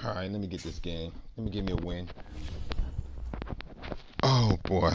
All right, let me get this game. Let me give me a win. Oh, boy.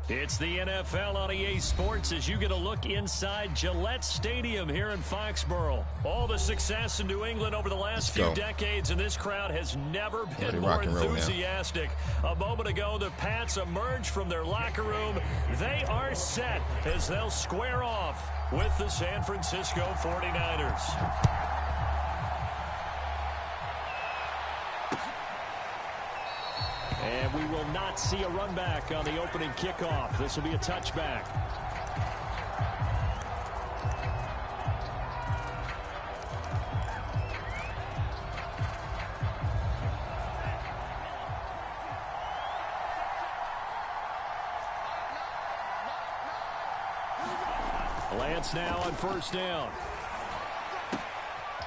It's the NFL on EA Sports as you get a look inside Gillette Stadium here in Foxborough. All the success in New England over the last few decades, and this crowd has never been more enthusiastic. A moment ago, the Pats emerged from their locker room. They are set as they'll square off with the San Francisco 49ers. And we will not see a run back on the opening kickoff. This will be a touchback. Lance now on first down.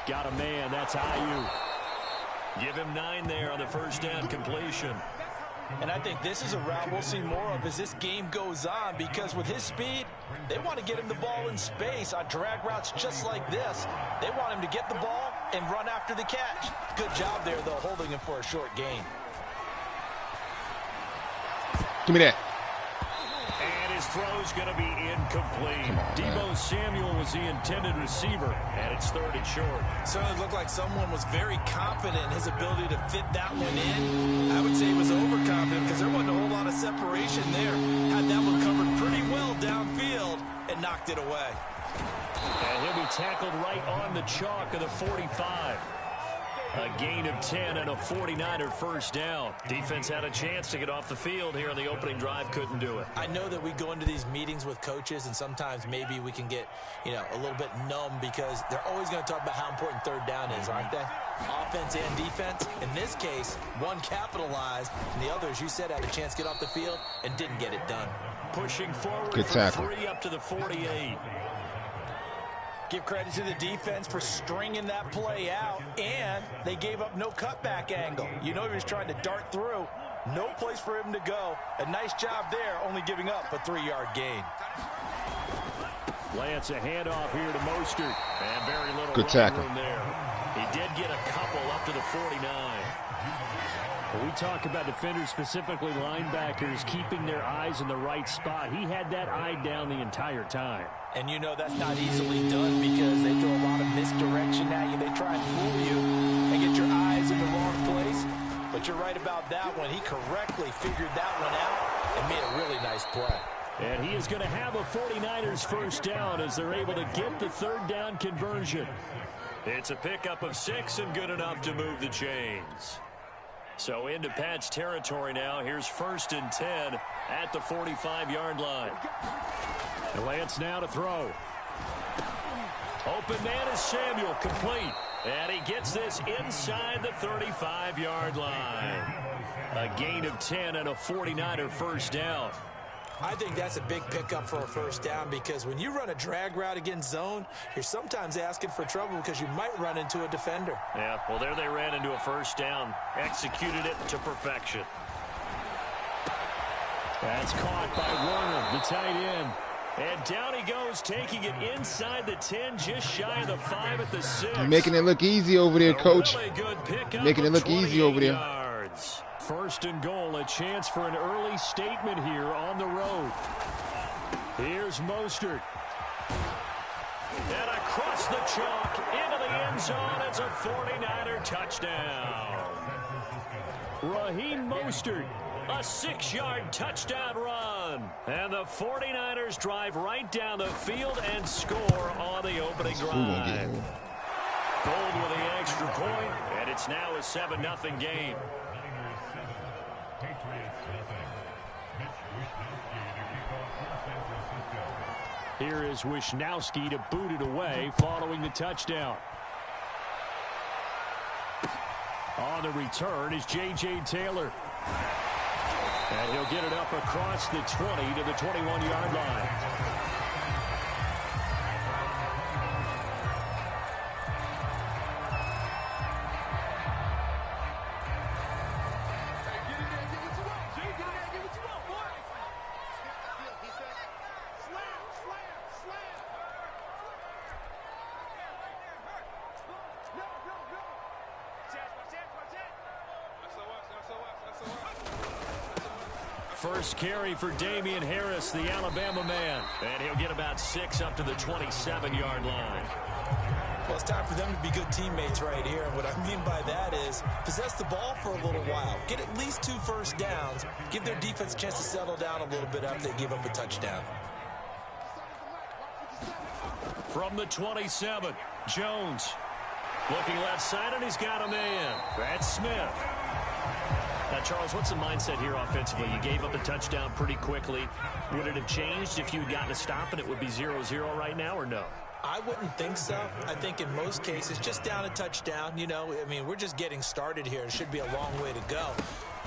Got a man. That's Aiyuk. Give him 9 there on the first down completion. And I think this is a route we'll see more of as this game goes on, because with his speed, they want to get him the ball in space on drag routes just like this. They want him to get the ball and run after the catch. Good job there, though, holding him for a short gain. Give me that. And his throw's going to be incomplete. Deebo Samuel was the intended receiver, and it's 3rd and short. Certainly looked like someone was very confident in his ability to fit that one in. I would say he was overconfident because there wasn't a whole lot of separation there. Had that one covered pretty well downfield and knocked it away. And he'll be tackled right on the chalk of the 45. A gain of 10 and a 49er first down. Defense had a chance to get off the field here on the opening drive. Couldn't do it. I know that we go into these meetings with coaches, and sometimes maybe we can get, a little bit numb because they're always going to talk about how important 3rd down is, aren't they? Offense and defense. In this case, one capitalized, and the other, as you said, had a chance to get off the field and didn't get it done. Pushing forward for 3 up to the 48. Give credit to the defense for stringing that play out, and they gave up no cutback angle. You know he was trying to dart through. No place for him to go. A nice job there, only giving up a 3-yard gain. Lance, a handoff here to Mostert. And very little good tackle room there. He did get a couple up to the 49. When we talk about defenders, specifically linebackers, keeping their eyes in the right spot, he had that eye down the entire time. And you know that's not easily done because they throw a lot of misdirection at you. They try and fool you and get your eyes in the wrong place. But you're right about that one. He correctly figured that one out and made a really nice play. And he is going to have a 49ers first down as they're able to get the 3rd down conversion. It's a pickup of 6 and good enough to move the chains. So into Pat's territory now. Here's 1st and 10 at the 45-yard line. Lance now to throw. Open man is Samuel, complete. And he gets this inside the 35-yard line. A gain of 10 and a 49er first down. I think that's a big pickup for a first down because when you run a drag route against zone, you're sometimes asking for trouble because you might run into a defender. Yeah, well, there they ran into a first down. Executed it to perfection. That's caught by Werner, the tight end. And down he goes, taking it inside the 10, just shy of the 5 at the 6. You're making it look easy over there, coach. Really good pickup. Making it look easy over there. Yards. 1st and goal, a chance for an early statement here on the road. Here's Mostert. And across the chalk into the end zone. It's a 49er touchdown. Raheem Mostert, a 6-yard touchdown run. And the 49ers drive right down the field and score on the opening drive. Gold with the extra point, and it's now a 7-0 game. here is Wisnowski to boot it away following the touchdown. On the return is J.J. Taylor. And he'll get it up across the 20 to the 21-yard line. First carry for Damian Harris, the Alabama man. And he'll get about 6 up to the 27-yard line. Well, it's time for them to be good teammates right here. And what I mean by that is possess the ball for a little while. Get at least 2 first downs. Give their defense a chance to settle down a little bit after they give up a touchdown. From the 27, Jones. Looking left side, and he's got a man. That's Smith. Now, Charles, what's the mindset here offensively? You gave up a touchdown pretty quickly. Would it have changed if you had gotten a stop and it would be 0-0 right now, or no? I wouldn't think so. I think in most cases, just down a touchdown, you know, I mean, we're just getting started here. It should be a long way to go.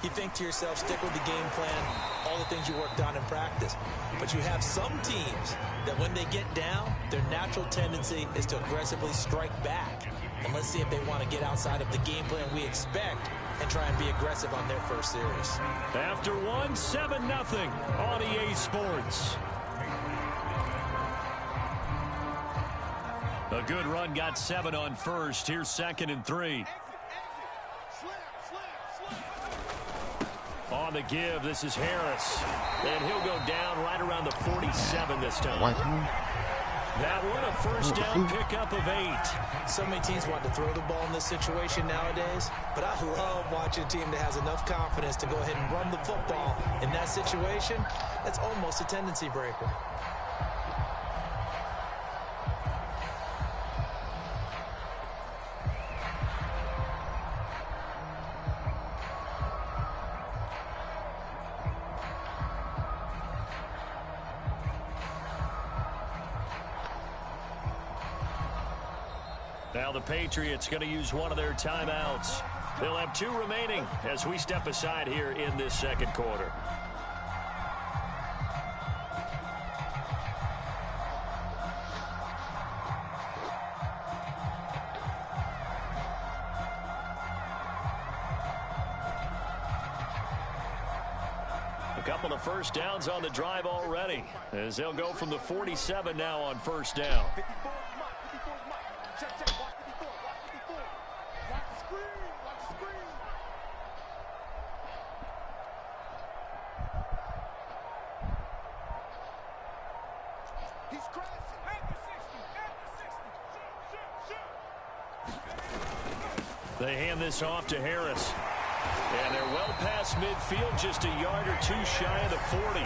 You think to yourself, stick with the game plan, all the things you worked on in practice. But you have some teams that when they get down, their natural tendency is to aggressively strike back. And let's see if they want to get outside of the game plan we expect and try and be aggressive on their first series. After 7-0 on EA Sports. A good run, got 7 on first. Here's 2nd and 3. On the give, this is Harris. And he'll go down right around the 47 this time. That one, a first down pickup of 8. So many teams want to throw the ball in this situation nowadays, but I love watching a team that has enough confidence to go ahead and run the football in that situation. That's almost a tendency breaker. Now the Patriots going to use one of their timeouts. They'll have 2 remaining as we step aside here in this second quarter. A couple of first downs on the drive already as they'll go from the 47 now on first down. They hand this off to Harris. And they're well past midfield, just a yard or 2 shy of the 40.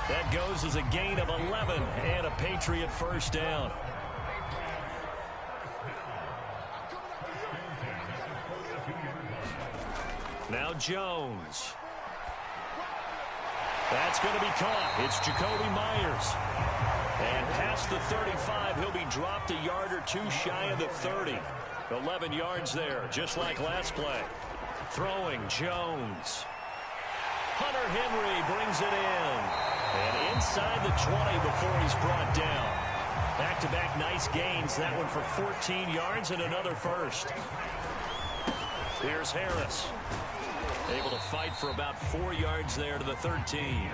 That goes as a gain of 11 and a Patriot first down. Now Jones. That's going to be caught. It's Jacoby Myers. And past the 35, he'll be dropped a yard or 2 shy of the 30. 11 yards there, just like last play. Throwing, Jones. Hunter Henry brings it in. And inside the 20 before he's brought down. Back-to-back nice gains. That one for 14 yards and another first. Here's Harris. Able to fight for about 4 yards there to the 13.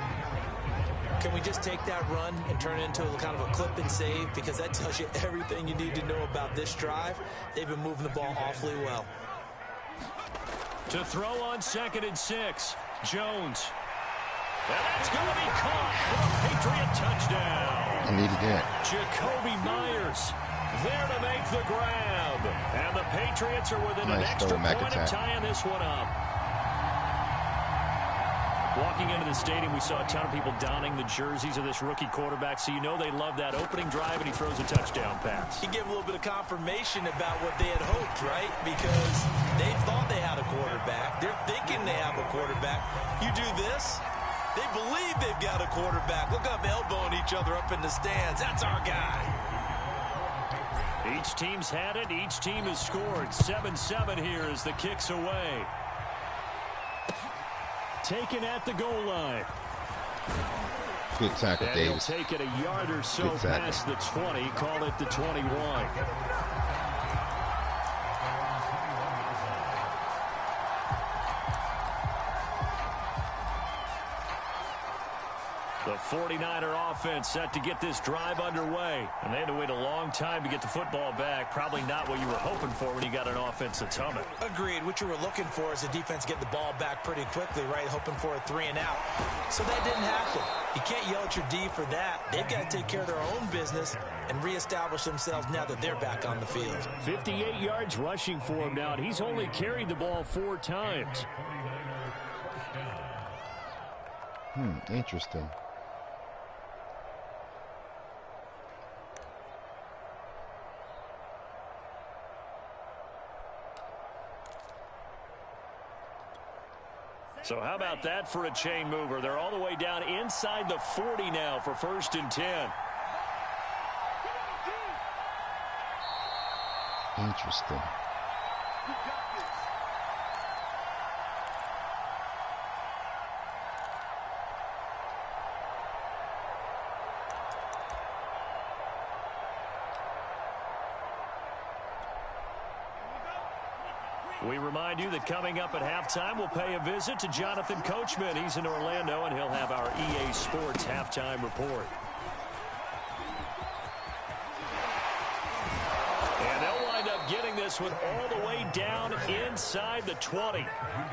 Can we just take that run and turn it into a kind of a clip and save? Because that tells you everything you need to know about this drive. They've been moving the ball awfully well. To throw on 2nd and 6. Jones. And that's going to be caught for a Patriot touchdown. I needed that. Jacoby Myers there to make the grab. And the Patriots are within an extra point of tying this one up. Walking into the stadium, we saw a ton of people donning the jerseys of this rookie quarterback, so you know they love that opening drive, and he throws a touchdown pass. He gave a little bit of confirmation about what they had hoped, right? Because they thought they had a quarterback. They're thinking they have a quarterback. You do this, They believe they've got a quarterback. Look up, elbowing each other up in the stands. That's our guy. Each team's had it. Each team has scored. 7-7 here as the kick's away. Taken at the goal line. Good tackle, and Davis. He'll take it a yard or so past the 20. Call it the 21. The 49er offense set to get this drive underway. And they had to wait a long time to get the football back. Probably not what you were hoping for when you got an offense that's humming. Agreed. What you were looking for is the defense get the ball back pretty quickly, right? Hoping for a 3 and out. So that didn't happen. You can't yell at your D for that. They've got to take care of their own business and reestablish themselves now that they're back on the field. 58 yards rushing for him now. And he's only carried the ball 4 times. Interesting. So how about that for a chain mover? They're all the way down inside the 40 now for 1st and 10. Interesting. We remind you that coming up at halftime, we'll pay a visit to Jonathan Coachman. He's in Orlando, and he'll have our EA Sports halftime report. And they'll wind up getting this one all the way down inside the 20.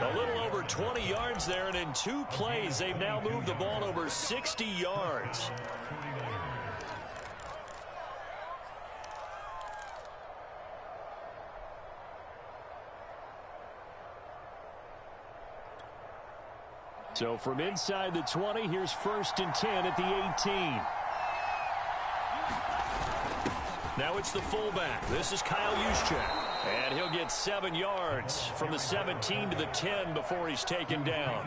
A little over 20 yards there, and in 2 plays, they've now moved the ball over 60 yards. So from inside the 20, here's 1st and 10 at the 18. Now it's the fullback. This is Kyle Juszczyk. And he'll get 7 yards from the 17 to the 10 before he's taken down.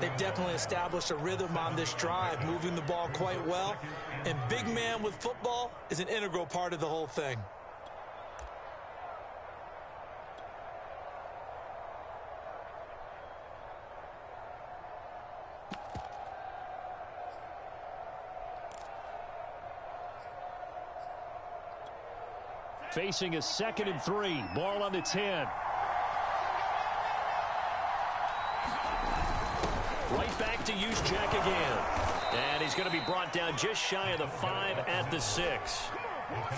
They've definitely established a rhythm on this drive, moving the ball quite well. And big man with football is an integral part of the whole thing. Facing a 2nd and 3. Ball on the 10. Right back to Juszczyk again. And he's going to be brought down just shy of the 5 at the 6.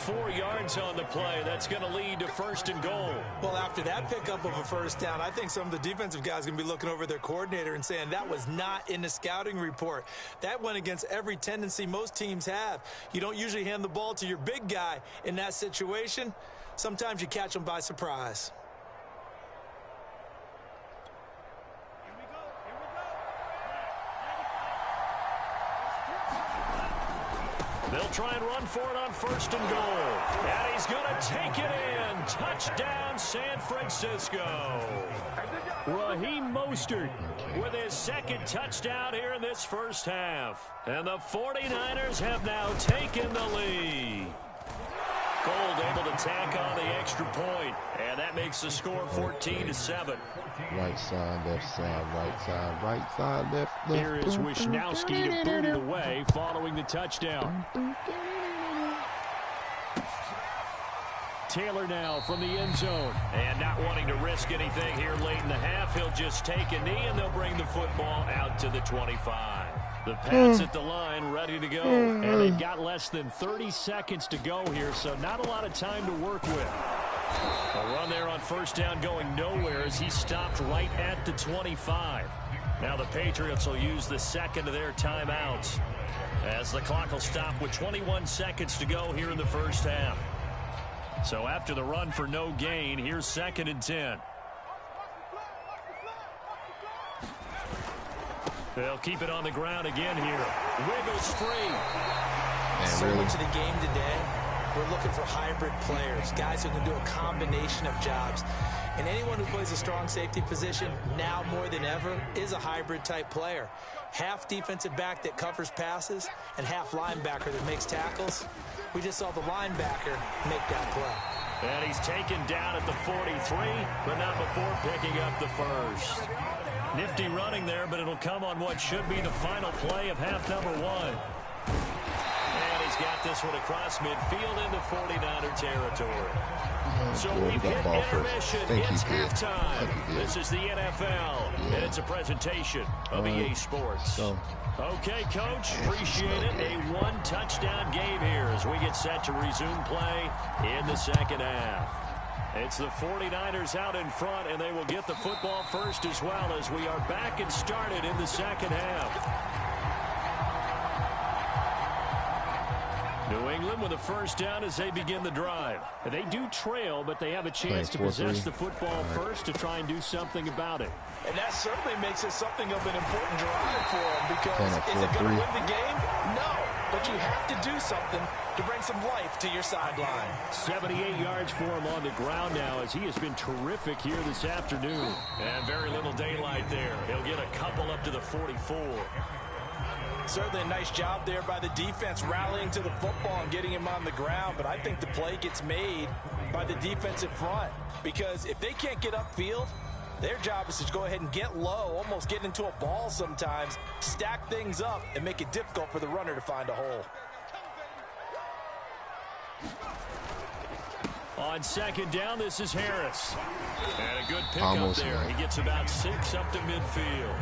4 yards on the play. That's going to lead to 1st and goal. Well, after that pickup of a 1st down, I think some of the defensive guys are going to be looking over their coordinator and saying that was not in the scouting report. That went against every tendency most teams have. You don't usually hand the ball to your big guy in that situation. Sometimes you catch them by surprise. They'll try and run for it on 1st and goal. And he's going to take it in. Touchdown, San Francisco. Raheem Mostert with his 2nd touchdown here in this 1st half. And the 49ers have now taken the lead. Gold able to tack on the extra point. And that makes the score 14-7. Right side, left side, right side, right side, left. Here is Wisnowski to boot it away following the touchdown. Taylor now from the end zone. And not wanting to risk anything here late in the half, he'll just take a knee and they'll bring the football out to the 25. The Pats at the line ready to go. And they've got less than 30 seconds to go here, so not a lot of time to work with. A run there on 1st down going nowhere as he stopped right at the 25. Now the Patriots will use the 2nd of their timeouts as the clock will stop with 21 seconds to go here in the 1st half. So after the run for no gain, here's 2nd and 10. They'll keep it on the ground again here. Wiggles free. So much of the game today, we're looking for hybrid players, guys who can do a combination of jobs. And anyone who plays a strong safety position, now more than ever, is a hybrid-type player. Half defensive back that covers passes and half linebacker that makes tackles. We just saw the linebacker make that play. And he's taken down at the 43, but not before picking up the first. Nifty running there, but it'll come on what should be the final play of half number 1. And he's got this one across midfield into 49er territory. So we've hit intermission. It's halftime. This is the NFL, and it's a presentation of EA Sports. Okay, Coach, appreciate it. A one-touchdown game here as we get set to resume play in the second half. It's the 49ers out in front, and they will get the football first as well as we are back and started in the second half. New England with a first down as they begin the drive. They do trail, but they have a chance to possess the football first to try and do something about it. And that certainly makes it something of an important drive for them because is it going to win the game? No, but you have to do something to bring some life to your sideline. 78 yards for him on the ground now as he has been terrific here this afternoon. And very little daylight there. He'll get a couple up to the 44. Certainly a nice job there by the defense rallying to the football and getting him on the ground, but I think the play gets made by the defensive front because if they can't get upfield, their job is to go ahead and get low, almost get into a ball sometimes, stack things up, and make it difficult for the runner to find a hole. On second down, this is Harris. And a good pickup there. He gets about 6 up to midfield.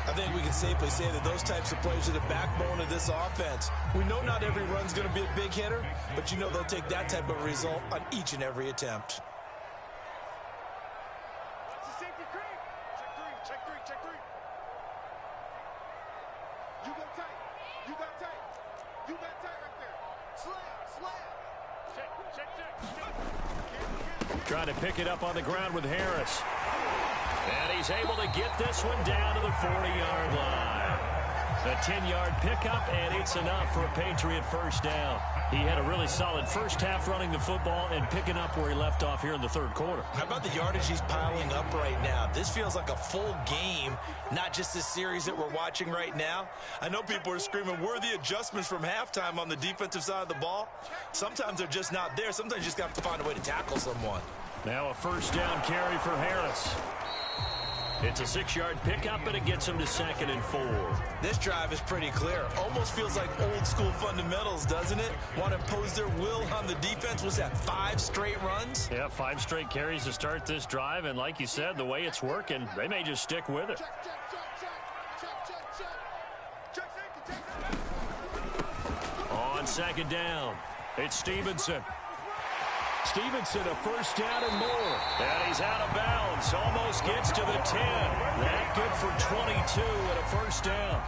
I think we can safely say that those types of plays are the backbone of this offense. We know not every run's going to be a big hitter, but you know they'll take that type of result on each and every attempt. Trying to pick it up on the ground with Harris. And he's able to get this one down to the 40-yard line. A 10-yard pickup, and it's enough for a Patriot first down. He had a really solid first half running the football and picking up where he left off here in the third quarter. How about the yardage he's piling up right now? This feels like a full game, not just this series that we're watching right now. I know people are screaming, worthy adjustments from halftime on the defensive side of the ball. Sometimes they're just not there. Sometimes you just have to find a way to tackle someone. Now a first down carry for Harris. It's a 6-yard pickup, and it gets him to 2nd and 4. This drive is pretty clear. Almost feels like old-school fundamentals, doesn't it? Want to impose their will on the defense. Was that 5 straight runs? Yeah, 5 straight carries to start this drive, and like you said, the way it's working, they may just stick with it. On second down, it's Stevenson. Stevenson, a first down and more. And he's out of bounds. Almost gets to the 10. That good for 22 and a first down.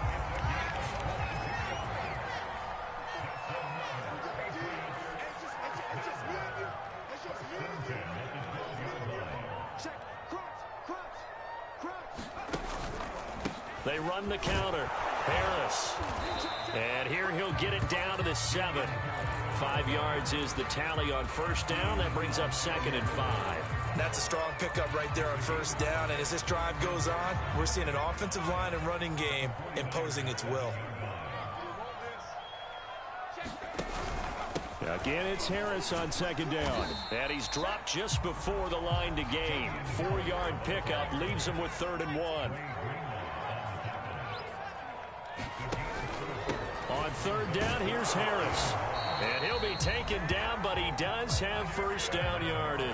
They run the counter. Harris. And here he'll get it down to the 7. 5 yards is the tally on first down. That brings up 2nd and 5. That's a strong pickup right there on first down. And as this drive goes on, we're seeing an offensive line and running game imposing its will. Again, it's Harris on second down. And he's dropped just before the line to gain. 4-yard pickup leaves him with 3rd and 1. On third down, here's Harris. And he'll be taken down, but he does have first down yardage.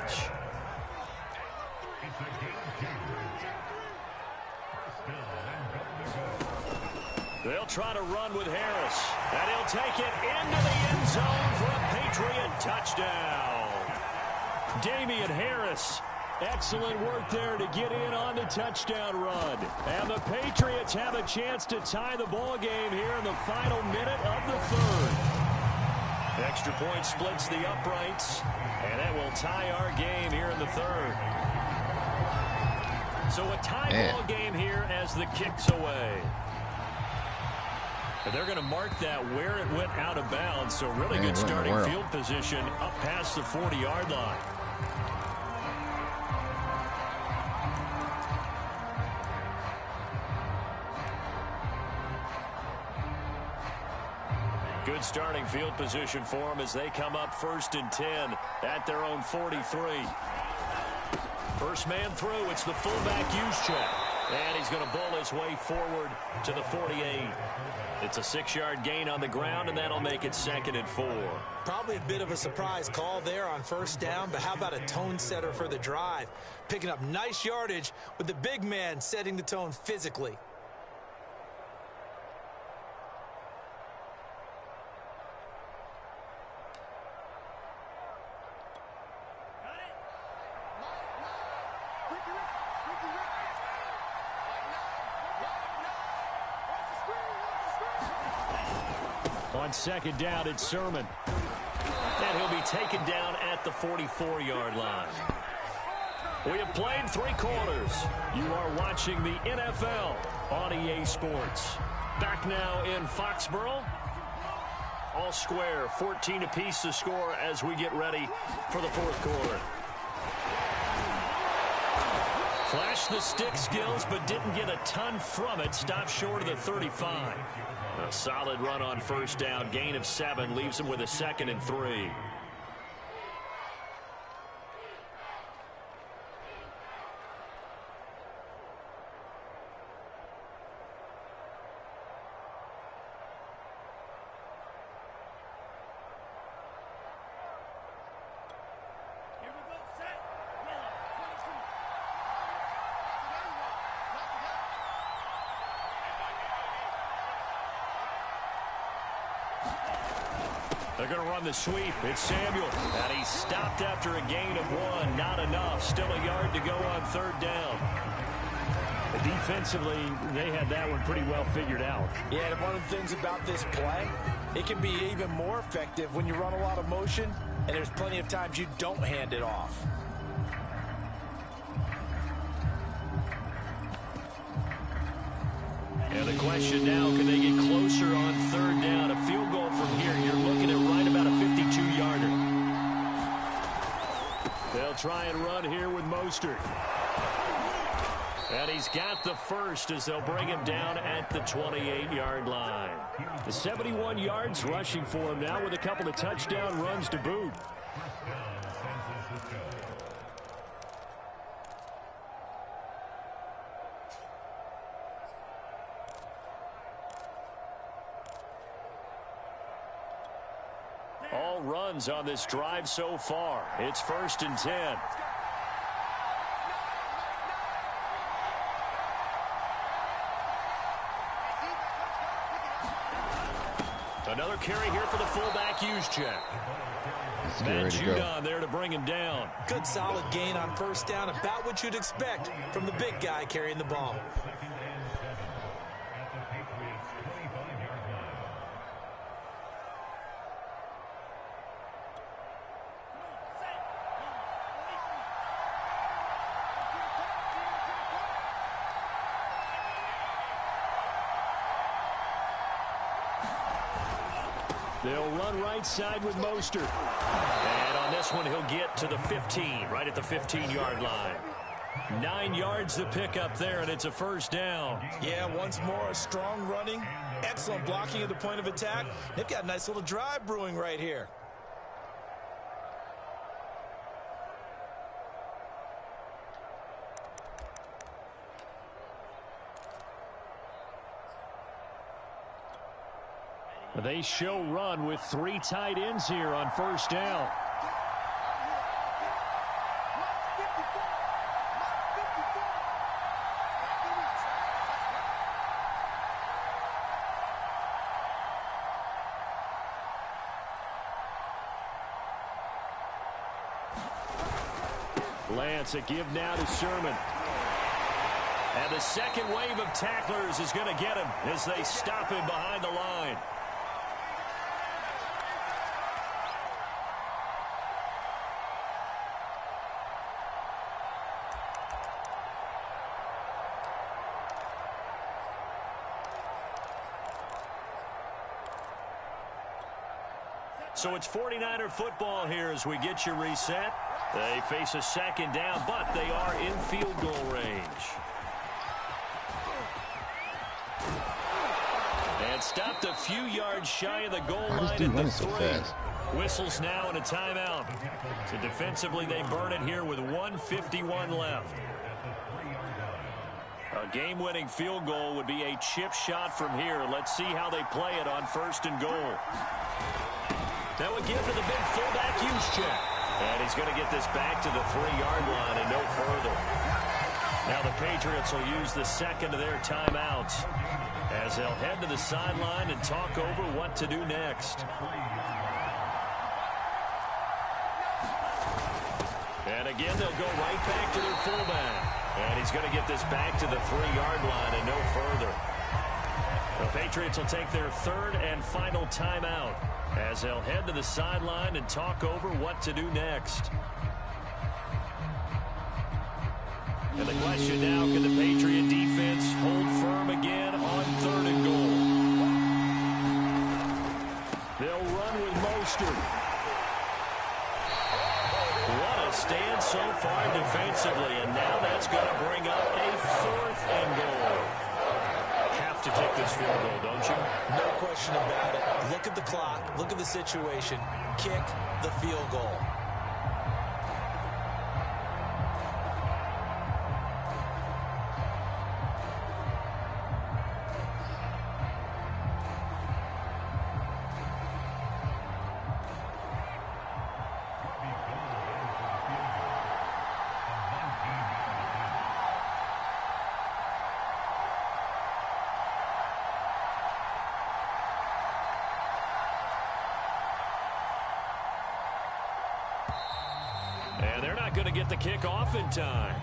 They'll try to run with Harris. And he'll take it into the end zone for a Patriot touchdown. Damian Harris. Excellent work there to get in on the touchdown run. And the Patriots have a chance to tie the ball game here in the final minute of the third. Extra point splits the uprights, and that will tie our game here in the third. So a tie ball game here as the kick's away. And they're going to mark that where it went out of bounds, so really good starting field position up past the 40-yard line. Good starting field position for them as they come up 1st and 10 at their own 43. First man through, it's the fullback Juszczyk. And he's going to bull his way forward to the 48. It's a 6-yard gain on the ground, and that'll make it 2nd and 4. Probably a bit of a surprise call there on 1st down, but how about a tone setter for the drive? Picking up nice yardage with the big man setting the tone physically. On 2nd down, it's Sermon. And he'll be taken down at the 44-yard line. We have played 3 quarters. You are watching the NFL on EA Sports. Back now in Foxborough. All square, 14 apiece to score as we get ready for the 4th quarter. Flashed the stick skills, but didn't get a ton from it. Stopped short of the 35. A solid run on 1st down. Gain of 7 leaves him with a 2nd and 3. They're going to run the sweep. It's Samuel. And he stopped after a gain of 1. Not enough. Still a yard to go on 3rd down. Defensively, they had that one pretty well figured out. Yeah, and one of the things about this play, it can be even more effective when you run a lot of motion, and there's plenty of times you don't hand it off. And the question now, can they get closer on 3rd down? A field goal from here, you're looking at right about a 52-yarder. They'll try and run here with Mostert. And he's got the first as they'll bring him down at the 28-yard line. The 71 yards rushing for him now with a couple of touchdown runs to boot. All runs on this drive so far. It's 1st and 10. Another carry here for the fullback, Juszczyk. Matt Judon there to bring him down. Good solid gain on 1st down, about what you'd expect from the big guy carrying the ball. They'll run right side with Mostert. And on this one, he'll get to the 15, right at the 15-yard line. 9 yards to pick up there, and it's a 1st down. Yeah, once more, a strong running, excellent blocking at the point of attack. They've got a nice little drive brewing right here. They show run with 3 tight ends here on 1st down. Lance, a give now to Sermon. And the second wave of tacklers is going to get him as they stop him behind the line. So it's 49er football here as we get you reset. They face a 2nd down, but they are in field goal range. And It stopped a few yards shy of the goal Why line this dude at the running so 3. fast? Whistles now and a timeout. So defensively, they burn it here with 1:51 left. A game-winning field goal would be a chip shot from here. Let's see how they play it on 1st and goal. That would give to the big fullback Juszczyk. And he's going to get this back to the 3-yard line and no further. Now the Patriots will use the second of their timeouts as they'll head to the sideline and talk over what to do next. And again, they'll go right back to their fullback. And he's going to get this back to the 3-yard line and no further. The Patriots will take their 3rd and final timeout as they'll head to the sideline and talk over what to do next. And the question now, can the Patriot defense hold firm again on 3rd and goal? They'll run with Mostert. What a stand so far defensively, and now that's going to bring up a 4th and goal. Have to take this field goal, don't you? No question about it. Look at the clock. Look at the situation. Kick the field goal. And they're not going to get the kick off in time.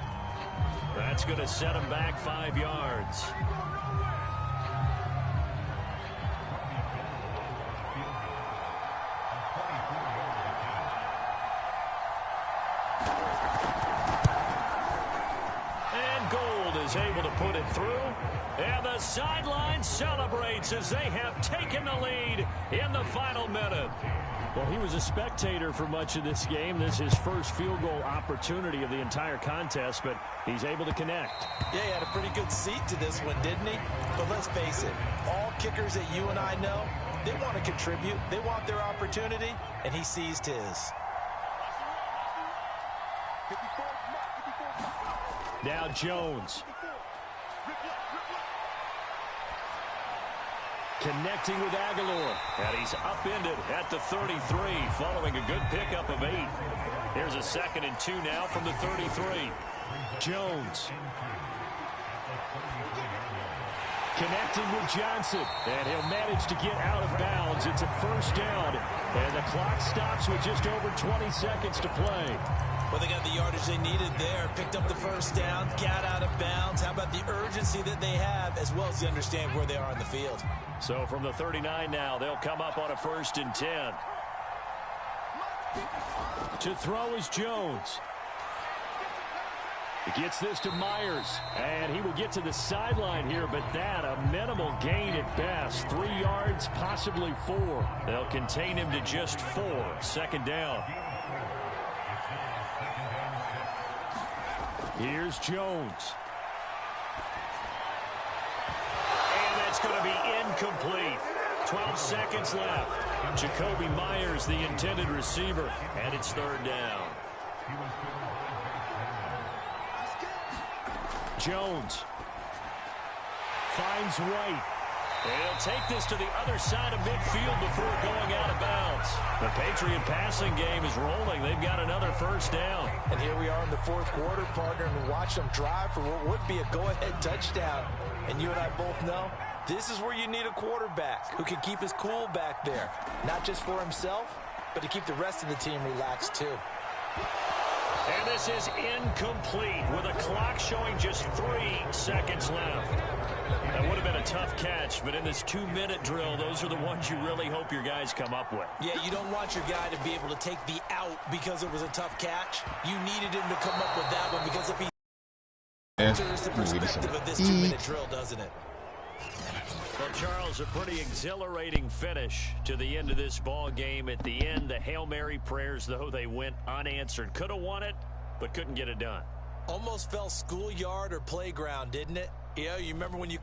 That's going to set them back 5 yards. And Gold is able to put it through. And the sideline celebrates as they have taken the lead in the final minute. Well, he was a spectator for much of this game. This is his first field goal opportunity of the entire contest, but he's able to connect. Yeah, he had a pretty good seat to this one, didn't he? But let's face it, all kickers that you and I know, they want to contribute. They want their opportunity, and he seized his. Now Jones. Connecting with Aguilar. And he's upended at the 33 following a good pickup of 8. Here's a 2nd and 2 now from the 33. Jones. Connecting with Johnson. And he'll manage to get out of bounds. It's a 1st down. And the clock stops with just over 20 seconds to play. Well, they got the yardage they needed there. Picked up the 1st down. Got out of bounds. How about the urgency that they have, as well as they understand where they are on the field. So from the 39 now, they'll come up on a 1st and 10. To throw is Jones. He gets this to Myers, and he will get to the sideline here, but that a minimal gain at best. 3 yards, possibly 4. They'll contain him to just 4. 2nd down. Here's Jones. And that's going to be incomplete. 12 seconds left. Jacoby Myers, the intended receiver, and it's 3rd down. Jones finds White. And he'll take this to the other side of midfield before going out of bounds. The Patriot passing game is rolling. They've got another 1st down. And here we are in the 4th quarter, partner, and watch them drive for what would be a go-ahead touchdown. And you and I both know this is where you need a quarterback who can keep his cool back there. Not just for himself, but to keep the rest of the team relaxed too. And this is incomplete with a clock showing just 3 seconds left. That would have been a tough catch, but in this 2-minute drill, those are the ones you really hope your guys come up with. Yeah, you don't want your guy to be able to take the out because it was a tough catch. You needed him to come up with that one because if he alters the perspective of this 2-minute drill, doesn't it? Well, Charles, a pretty exhilarating finish to the end of this ball game. At the end, the Hail Mary prayers, though, they went unanswered. Could have won it, but couldn't get it done. Almost felt schoolyard or playground, didn't it? Yeah, you remember when you